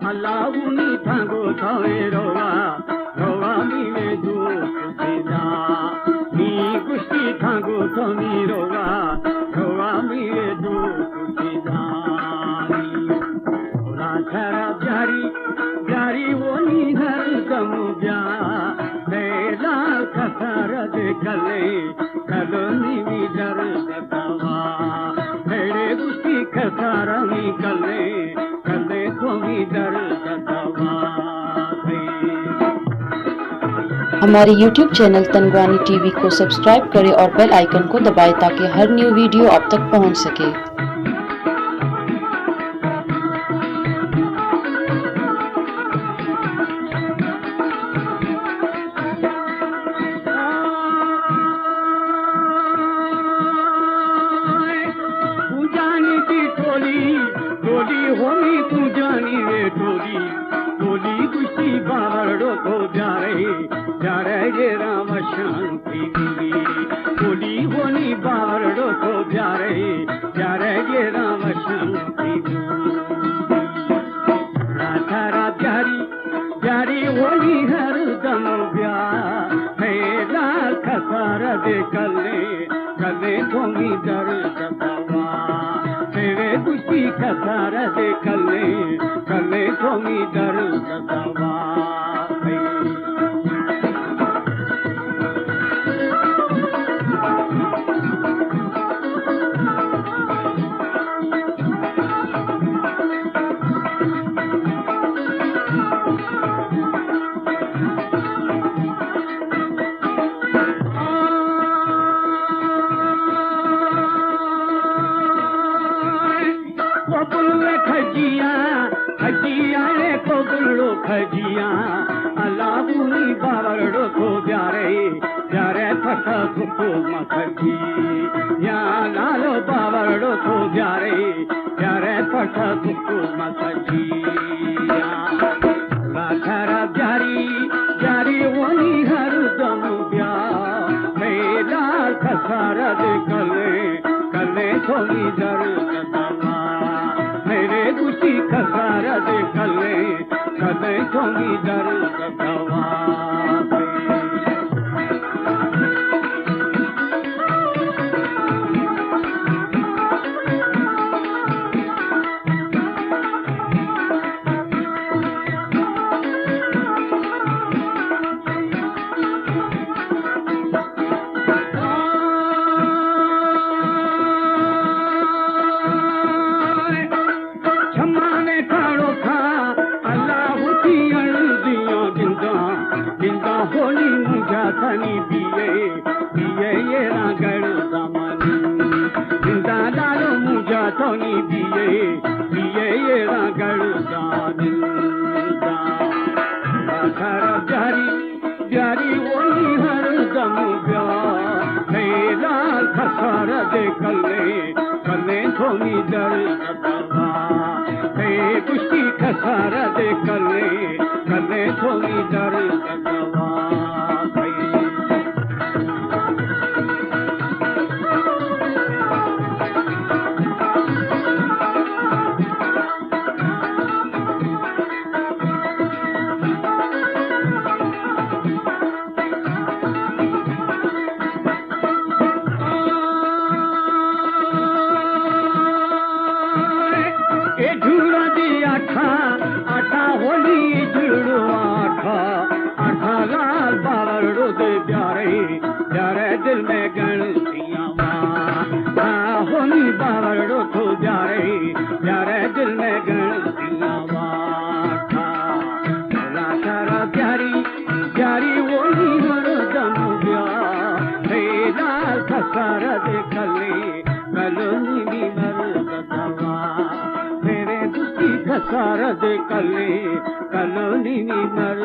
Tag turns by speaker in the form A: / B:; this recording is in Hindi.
A: Alawuni thango thawe rowa rowa mile dup sida ni gusti thango thami rowa rowa mile dup sida ola chara jari woni har samudya lela khasara de kale kaloni vidar gatawa mere gusti khasara mi kale
B: हमारे YouTube चैनल तनवानी टीवी को सब्सक्राइब करें और बेल आइकन को दबाएं ताकि हर न्यू वीडियो आप तक पहुंच सके।
A: होनी तू जानी वे टोली कुश्ती बावड़ो को जा रहे ये राम शांति टोली होनी बावड़ो को जा रहे ये राम शांति राधारा जारी होनी हर दम लाल खसारा दे कले धोमी दर दबावा तेरे गुस्ती खसारा दे कले धोमी दर दबावा खजिया अलाबुनी बावड़ो को जा रहे फसा कुको मखजी या लालो बावड़ो को जा रहे फसा कुको मखजी राधारा जारी वनी हर दम ब्या लाल खसारा दे कले थोड़ी दर दबा मेरे गुस्ती खसारा दे कले थोड़ी दर दबा होली मुझा थनी पिए ये रागड़ दमनी जिंदा डालो मुझा थनी पिए ये रागड़ दानी जारी वही हर दम ब्या लाल खसारा दे कले थोड़ी दर दबा कुश्ती खसारा दे कले थोड़ी दर दबा आठा होली जुड़ो आठा लाल बावड़ो दे प्यारे दिल में गणतियाँ होली बावड़ो तो प्यारे दिल में गणतियाँ राधारा प्यारी होली हर दम लाल खसारा दे कलोनी मर दबा खसारा दे कलोनी मर